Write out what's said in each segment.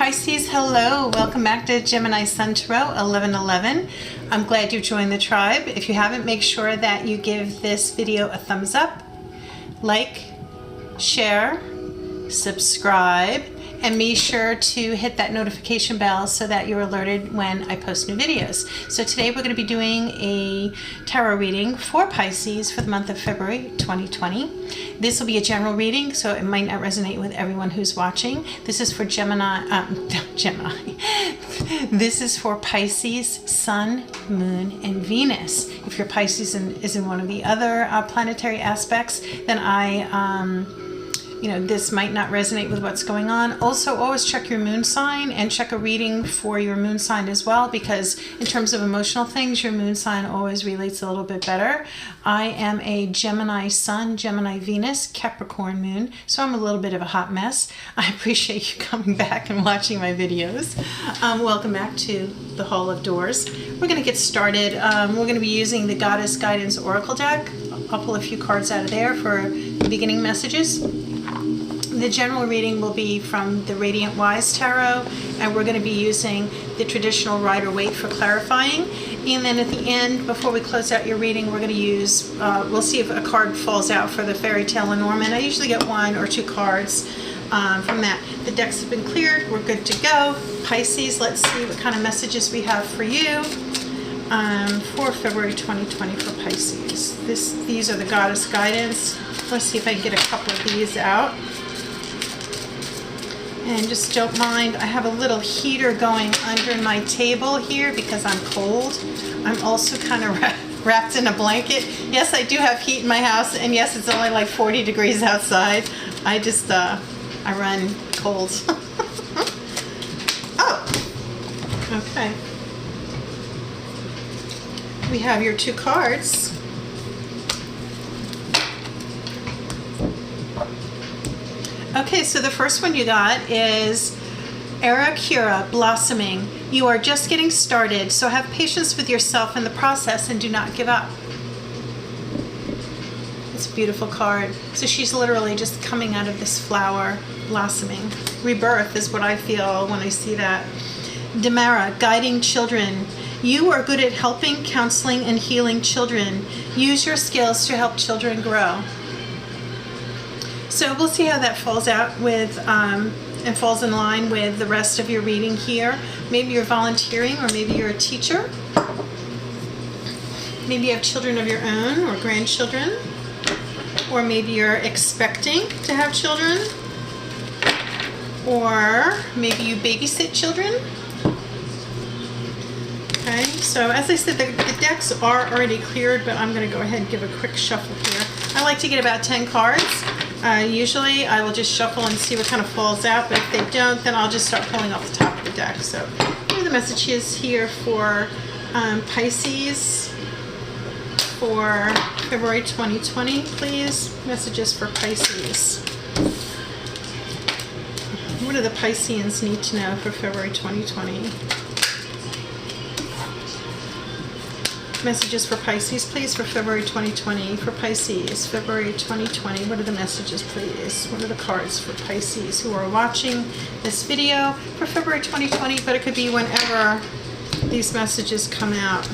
Pisces, hello. Welcome back to Gemini Sun Tarot 1111. I'm glad you joined the tribe. If you haven't, make sure that you give this video a thumbs up, like, share, subscribe, and be sure to hit that notification bell so that you're alerted when I post new videos. So today we're going to be doing a tarot reading for Pisces for the month of February 2020. This will be a general reading, so it might not resonate with everyone who's watching. This is for Gemini. This is for Pisces, Sun, Moon, and Venus. If your Pisces is in one of the other planetary aspects, then this might not resonate with what's going on. Also, always check your moon sign and check a reading for your moon sign as well, because in terms of emotional things, your moon sign always relates a little bit better. I am a Gemini Sun, Gemini Venus, Capricorn Moon, so I'm a little bit of a hot mess. I appreciate you coming back and watching my videos. Welcome back to the Hall of Doors. We're going to get started. We're going to be using the Goddess Guidance Oracle deck. I'll pull a few cards out of there for beginning messages. The general reading will be from the Radiant Wise Tarot, and we're going to be using the traditional Rider-Waite for clarifying. And then at the end, before we close out your reading, we're going to use, we'll see if a card falls out for the Fairy Tale Lenormand. I usually get 1 or 2 cards from that. The decks have been cleared. We're good to go. Pisces, let's see what kind of messages we have for you for February 2020 for Pisces. These are the Goddess Guidance. Let's see if I can get a couple of these out. And just don't mind, I have a little heater going under my table here because I'm cold. I'm also kind of wrapped in a blanket. Yes, I do have heat in my house, and yes, it's only like 40 degrees outside. I just, I run cold. Oh, okay. We have your 2 cards. Okay, so the first one you got is Era Cura, Blossoming. You are just getting started, so have patience with yourself in the process and do not give up. It's a beautiful card. So she's literally just coming out of this flower, blossoming. Rebirth is what I feel when I see that. Demara, Guiding Children. You are good at helping, counseling, and healing children. Use your skills to help children grow. So we'll see how that falls out with and falls in line with the rest of your reading here. Maybe you're volunteering, or maybe you're a teacher. Maybe you have children of your own or grandchildren, or maybe you're expecting to have children, or maybe you babysit children. Okay, so as I said, the decks are already cleared, but I'm going to go ahead and give a quick shuffle here. I like to get about 10 cards. Usually I will just shuffle and see what kind of falls out, but if they don't, then I'll just start pulling off the top of the deck. So what are the messages here for Pisces for February 2020, please? Messages for Pisces. What do the Pisceans need to know for February 2020? Messages for Pisces, please, for February 2020. For Pisces, February 2020, what are the messages, please? What are the cards for Pisces who are watching this video for February 2020, but it could be whenever these messages come out.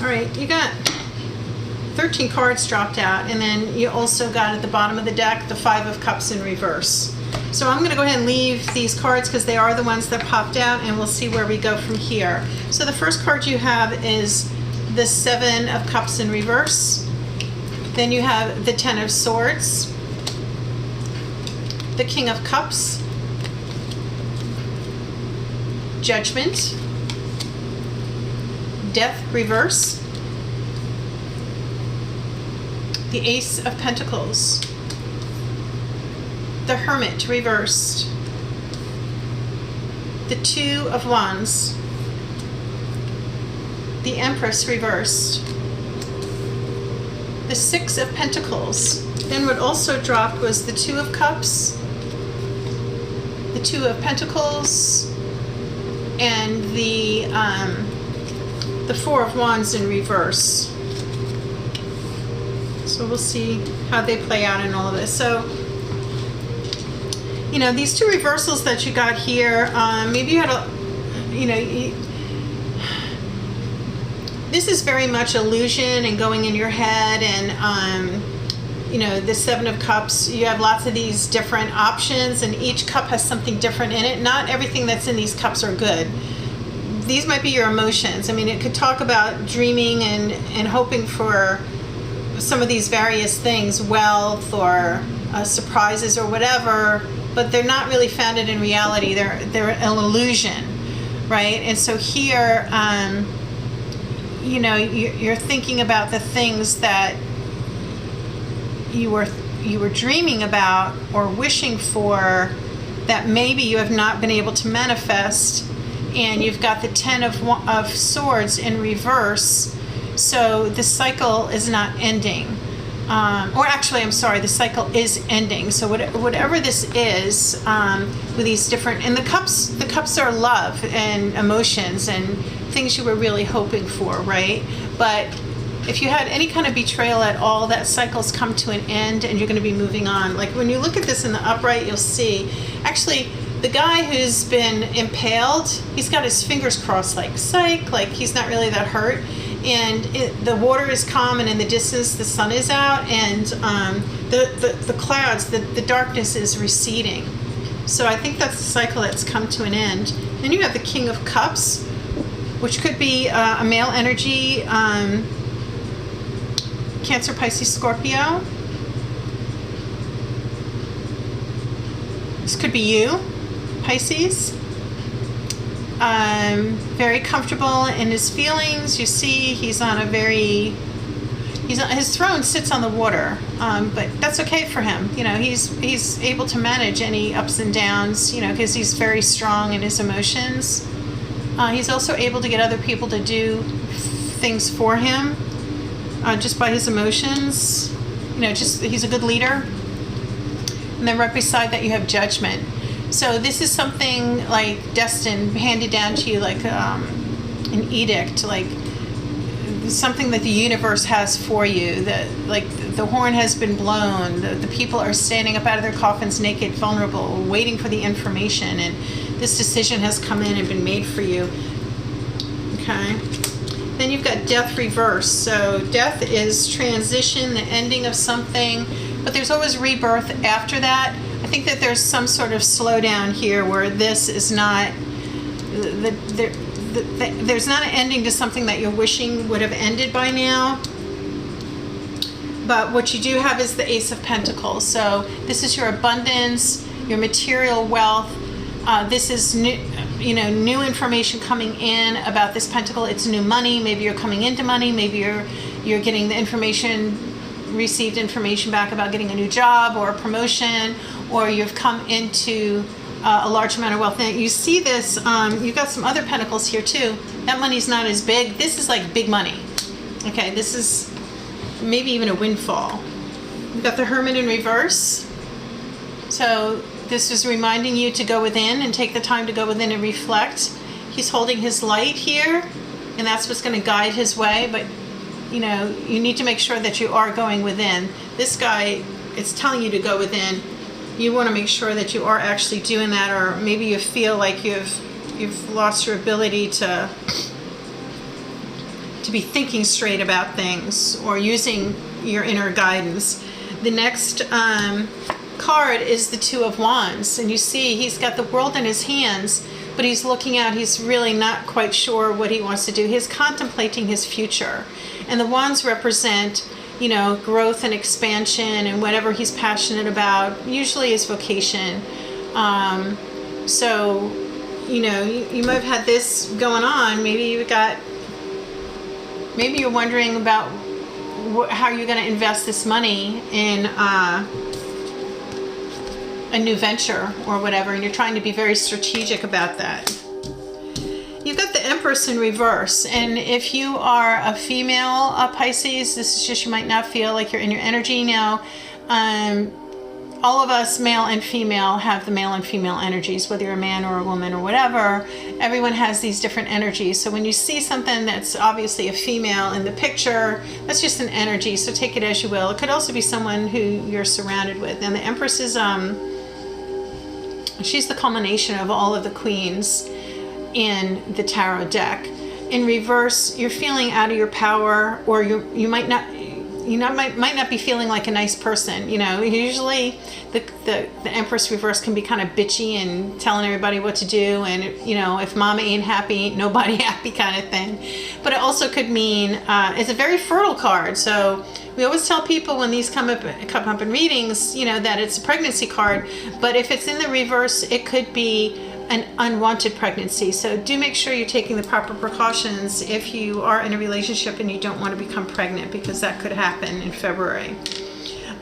All right, you got 13 cards dropped out, and then you also got at the bottom of the deck the 5 of Cups in reverse. So I'm going to go ahead and leave these cards because they are the ones that popped out, and we'll see where we go from here. So the first card you have is the 7 of Cups in reverse. Then you have the 10 of Swords, the King of Cups, Judgment, Death reverse, the Ace of Pentacles, the Hermit reversed, the 2 of Wands, the Empress reversed, the Six of Pentacles. Then what also dropped was the Two of Cups, the Two of Pentacles, and the Four of Wands in reverse. So we'll see how they play out in all of this. So, you know, these two reversals that you got here, maybe you had a, you know, this is very much illusion and going in your head, and you know, the Seven of Cups, you have lots of these different options, and each cup has something different in it. Not everything that's in these cups are good. These might be your emotions. I mean, it could talk about dreaming and hoping for some of these various things, wealth or surprises or whatever, but they're not really founded in reality. They're an illusion, right? And so here, you know, you're thinking about the things that you were dreaming about or wishing for that maybe you have not been able to manifest, and you've got the Ten of Swords in reverse. So the cycle is not ending, or actually, I'm sorry, the cycle is ending. So whatever this is, with these different, and the cups are love and emotions and things you were really hoping for, right? But if you had any kind of betrayal at all, that cycle's come to an end and you're going to be moving on. Like when you look at this in the upright, you'll see, actually, the guy who's been impaled, he's got his fingers crossed, like psych, like he's not really that hurt. And the water is calm, and in the distance, the sun is out, and the clouds, the darkness is receding. So I think that's the cycle that's come to an end. Then you have the King of Cups, which could be a male energy, Cancer, Pisces, Scorpio. This could be you, Pisces. Very comfortable in his feelings. You see, he's on his throne sits on the water, but that's okay for him. You know, he's able to manage any ups and downs, you know, because he's very strong in his emotions. He's also able to get other people to do things for him, just by his emotions. You know, just he's a good leader. And then right beside that you have Judgment. So this is something like destined, handed down to you, like an edict, like something that the universe has for you. That like the horn has been blown. The people are standing up out of their coffins, naked, vulnerable, waiting for the information, and this decision has come in and been made for you. Okay. Then you've got Death reverse. So death is transition, the ending of something, but there's always rebirth after that. I think that there's some sort of slowdown here where this is not, there's not an ending to something that you're wishing would have ended by now. But what you do have is the Ace of Pentacles. So this is your abundance, your material wealth. This is new, you know, new information coming in about this pentacle. It's new money. Maybe you're coming into money. Maybe you're getting the received information back about getting a new job or a promotion, or you've come into a large amount of wealth. Now you see this, you've got some other pentacles here too. That money's not as big. This is like big money. Okay, this is maybe even a windfall. You've got the Hermit in reverse. So this is reminding you to go within and take the time to go within and reflect. He's holding his light here, and that's what's going to guide his way. But you know, you need to make sure that you are going within. This guy, it's telling you to go within. You want to make sure that you are actually doing that, or maybe you feel like you've lost your ability to be thinking straight about things or using your inner guidance. The next card is the Two of Wands, and you see he's got the world in his hands, but he's looking out. He's really not quite sure what he wants to do. He's contemplating his future, and the wands represent, you know, growth and expansion and whatever he's passionate about, usually his vocation. So, you know, you might have had this going on. Maybe you're wondering about how you're going to invest this money in a new venture or whatever, and you're trying to be very strategic about that. You've got the Emperor Empress in reverse. And if you are a female Pisces, this is just, you might not feel like you're in your energy now. All of us, male and female, have the male and female energies, whether you're a man or a woman or whatever. Everyone has these different energies. So when you see something that's obviously a female in the picture, that's just an energy, so take it as you will. It could also be someone who you're surrounded with. And the Empress is, she's the culmination of all of the queens in the tarot deck. In reverse, you're feeling out of your power, or you might not be feeling like a nice person. Usually the Empress reverse can be kind of bitchy and telling everybody what to do, and if mama ain't happy, ain't nobody happy kind of thing. But it also could mean it's a very fertile card. So we always tell people when these come up in readings, that it's a pregnancy card. But if it's in the reverse, it could be an unwanted pregnancy. So do make sure you're taking the proper precautions if you are in a relationship and you don't want to become pregnant, because that could happen in February.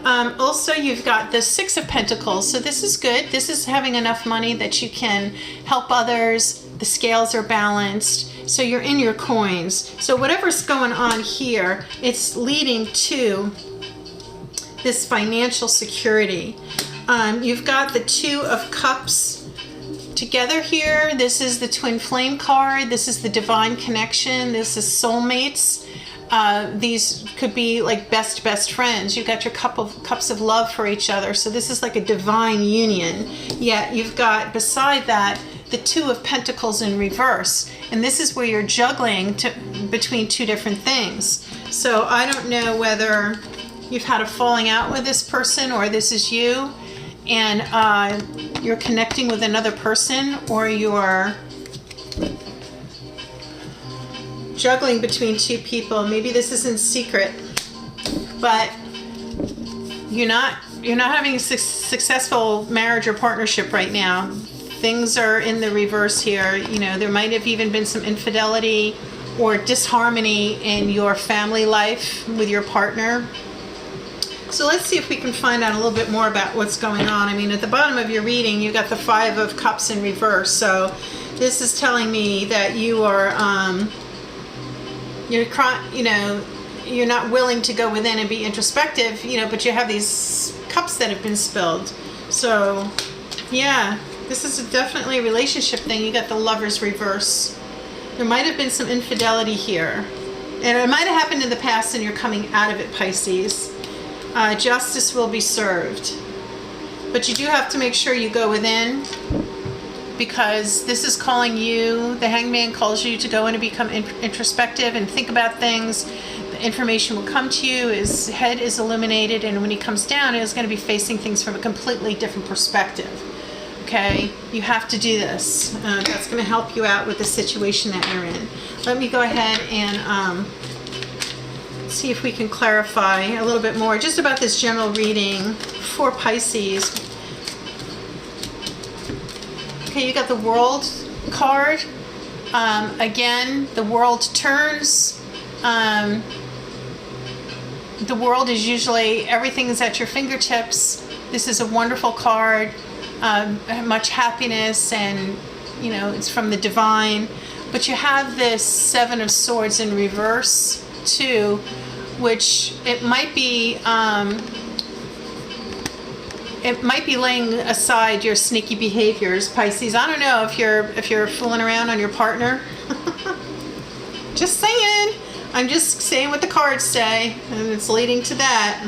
Also, you've got the Six of Pentacles. So this is good. This is having enough money that you can help others. The scales are balanced. So you're in your coins. So whatever's going on here, it's leading to this financial security. You've got the Two of Cups together here. This is the Twin Flame card. This is the divine connection. This is soulmates. These could be like best friends. You've got your cups of love for each other. So this is like a divine union. Yet you've got, beside that, the Two of Pentacles in reverse. And this is where you're juggling between two different things. So I don't know whether you've had a falling out with this person, or this is you, and you're connecting with another person, or you're juggling between two people. Maybe this is in secret, but you're not having a successful marriage or partnership right now. Things are in the reverse here. There might have even been some infidelity or disharmony in your family life with your partner. So let's see if we can find out a little bit more about what's going on. At the bottom of your reading, you got the Five of Cups in reverse. So this is telling me that you are, you're not willing to go within and be introspective, but you have these cups that have been spilled. So yeah, this is definitely a relationship thing. You got the Lovers reverse. There might have been some infidelity here, and it might have happened in the past and you're coming out of it, Pisces. Justice will be served. But you do have to make sure you go within, because this is calling you, the Hangman calls you to go in and become introspective and think about things. The information will come to you, his head is illuminated, and when he comes down, he's going to be facing things from a completely different perspective. Okay? You have to do this. That's going to help you out with the situation that you're in. Let me go ahead and see if we can clarify a little bit more just about this general reading for Pisces. Okay, you got the World card. Again, the world turns. The world is usually, everything is at your fingertips. This is a wonderful card. Much happiness, and it's from the divine. But you have this Seven of Swords in reverse too, which it might be laying aside your sneaky behaviors, Pisces. I don't know if you're fooling around on your partner. Just saying. I'm just saying what the cards say, and it's leading to that.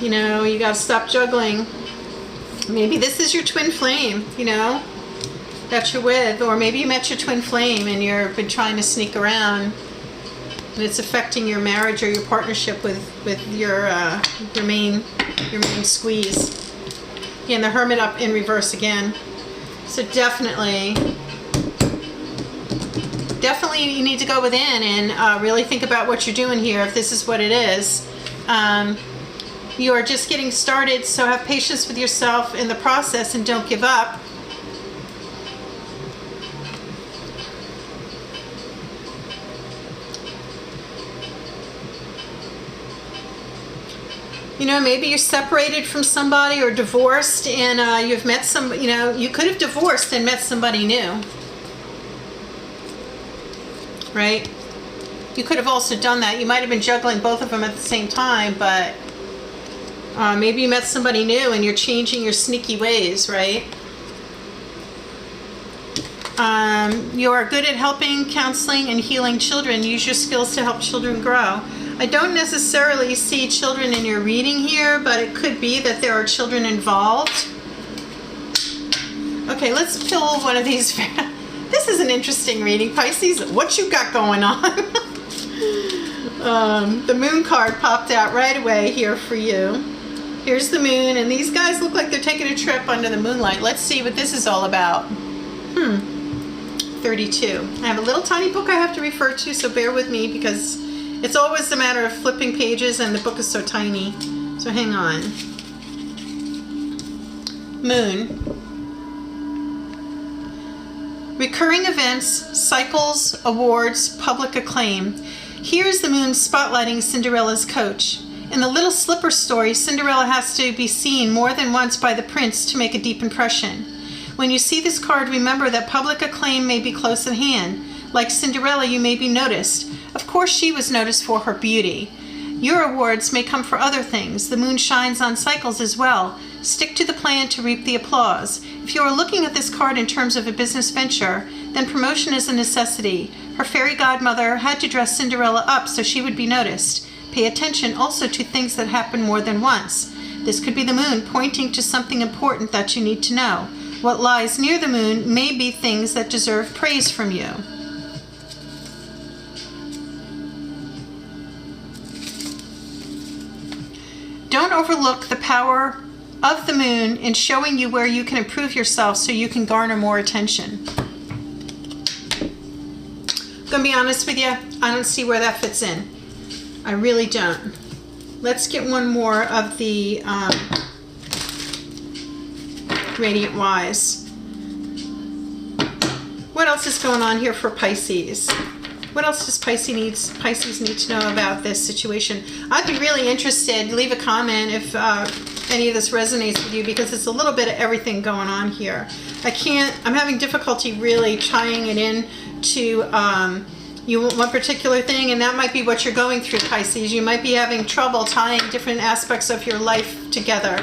You got to stop juggling. Maybe this is your twin flame, that you're with, or maybe you met your twin flame and you've been trying to sneak around, and it's affecting your marriage or your partnership with your main squeeze. Again, the Hermit up in reverse again. So definitely you need to go within and really think about what you're doing here, if this is what it is. You are just getting started, so have patience with yourself in the process and don't give up. Maybe you're separated from somebody or divorced, and you've met some, you could have divorced and met somebody new. right? You could have also done that. You might have been juggling both of them at the same time, but maybe you met somebody new and you're changing your sneaky ways, right? You are good at helping, counseling, and healing children. Use your skills to help children grow. I don't necessarily see children in your reading here, but it could be that there are children involved. Okay, let's pull one of these. This is an interesting reading, Pisces. What you got going on? The moon card popped out right away here for you. Here's the moon, and these guys look like they're taking a trip under the moonlight. Let's see what this is all about. 32. I have a little tiny book I have to refer to, so bear with me because it's always a matter of flipping pages and the book is so tiny. So hang on. Moon. Recurring events, cycles, awards, public acclaim. Here's the moon spotlighting Cinderella's coach. In the Little Slipper story, Cinderella has to be seen more than once by the prince to make a deep impression. When you see this card, remember that public acclaim may be close at hand. Like Cinderella, you may be noticed. Of course, she was noticed for her beauty. Your awards may come for other things. The moon shines on cycles as well. Stick to the plan to reap the applause. If you are looking at this card in terms of a business venture, then promotion is a necessity. Her fairy godmother had to dress Cinderella up so she would be noticed. Pay attention also to things that happen more than once. This could be the moon pointing to something important that you need to know. What lies near the moon may be things that deserve praise from you. Don't overlook the power of the moon in showing you where you can improve yourself so you can garner more attention. I'm gonna be honest with you, I don't see where that fits in. I really don't. Let's get one more of the Radiant Wise. What else is going on here for Pisces? What else does Pisces need to know about this situation? I'd be really interested. Leave a comment if any of this resonates with you, because it's a little bit of everything going on here. I'm having difficulty really tying it in to you want one particular thing, and that might be what you're going through, Pisces. You might be having trouble tying different aspects of your life together.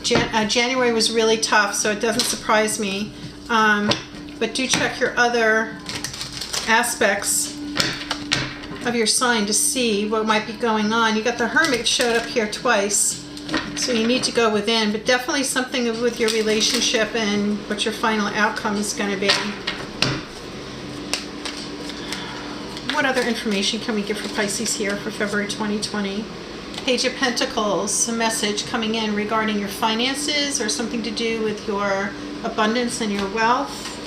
January was really tough, so it doesn't surprise me. But do check your other aspects of your sign to see what might be going on. You got the Hermit showed up here twice, so you need to go within, but definitely something with your relationship and what your final outcome is going to be. What other information can we give for Pisces here for February 2020? Page of Pentacles, a message coming in regarding your finances or something to do with your abundance and your wealth.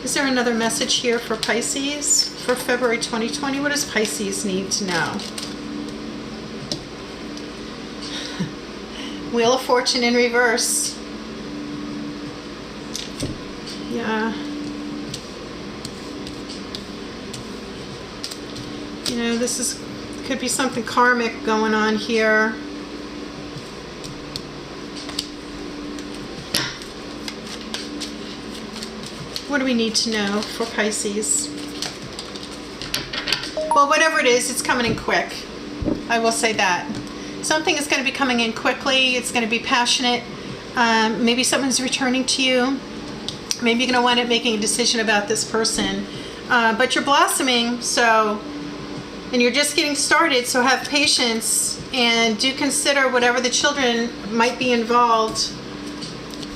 Is there another message here for Pisces for February 2020? What does Pisces need to know? Wheel of Fortune in reverse. Yeah. You know, this could be something karmic going on here. What do we need to know for Pisces? Well, whatever it is, it's coming in quick. I will say that. Something is going to be coming in quickly. It's going to be passionate. Maybe someone's returning to you. Maybe you're going to wind up making a decision about this person. But you're blossoming, and you're just getting started, so have patience and do consider whatever the children might be involved.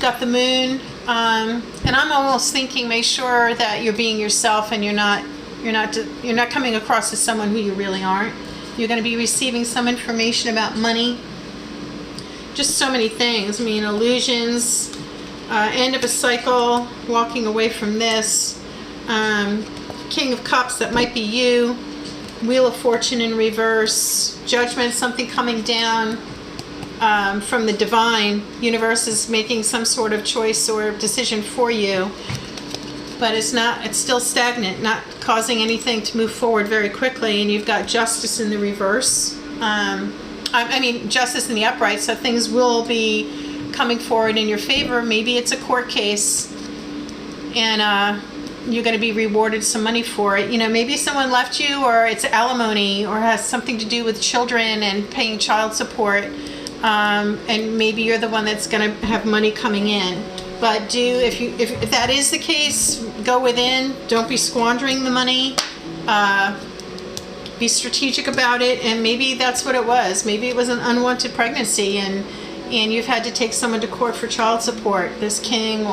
Got the moon. And I'm almost thinking, make sure that you're being yourself and you're not coming across as someone who you really aren't. You're going to be receiving some information about money. Just so many things. I mean, illusions, end of a cycle, walking away from this. King of Cups, that might be you. Wheel of Fortune in reverse. Judgment, something coming down. From the divine. Universe is making some sort of choice or decision for you, but it's still stagnant, not causing anything to move forward very quickly. And you've got Justice in the reverse. Justice in the upright, so things will be coming forward in your favor. Maybe it's a court case, and you're going to be rewarded some money for it. You know, maybe someone left you, or it's alimony, or has something to do with children and paying child support. And maybe you're the one that's going to have money coming in. But if that is the case, go within. Don't be squandering the money. Be strategic about it, and maybe that's what it was. Maybe it was an unwanted pregnancy, and you've had to take someone to court for child support, this king,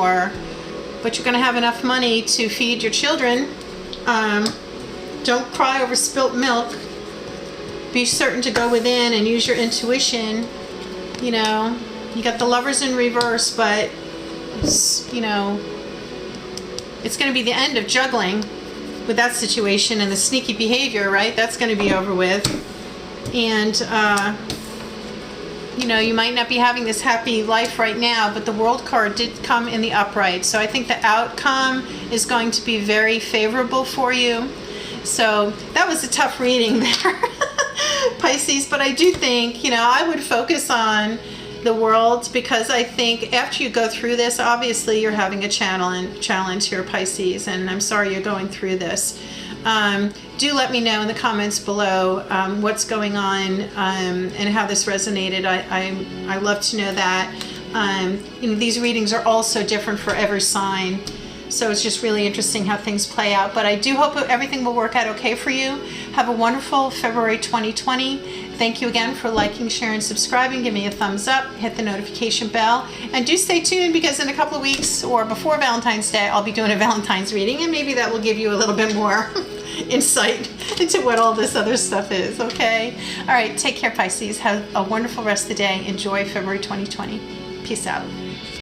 but you're going to have enough money to feed your children. Don't cry over spilt milk. Be certain to go within and use your intuition. You know, you got the Lovers in reverse, but you know, it's going to be the end of juggling with that situation, and the sneaky behavior, right? That's going to be over with. And you know, you might not be having this happy life right now, but the World card did come in the upright. So I think the outcome is going to be very favorable for you. So that was a tough reading there, Pisces. But I do think, you know, I would focus on the World, because I think after you go through this, obviously you're having a challenge here, Pisces, and I'm sorry you're going through this. Do let me know in the comments below what's going on and how this resonated. I love to know that. You know, these readings are all so different for every sign, so it's just really interesting how things play out. But I do hope everything will work out okay for you. Have a wonderful February 2020. Thank you again for liking, sharing, subscribing. Give me a thumbs up, hit the notification bell, and do stay tuned, because in a couple of weeks, or before Valentine's Day, I'll be doing a Valentine's reading, and maybe that will give you a little bit more insight into what all this other stuff is, okay? All right, take care, Pisces. Have a wonderful rest of the day. Enjoy February 2020. Peace out.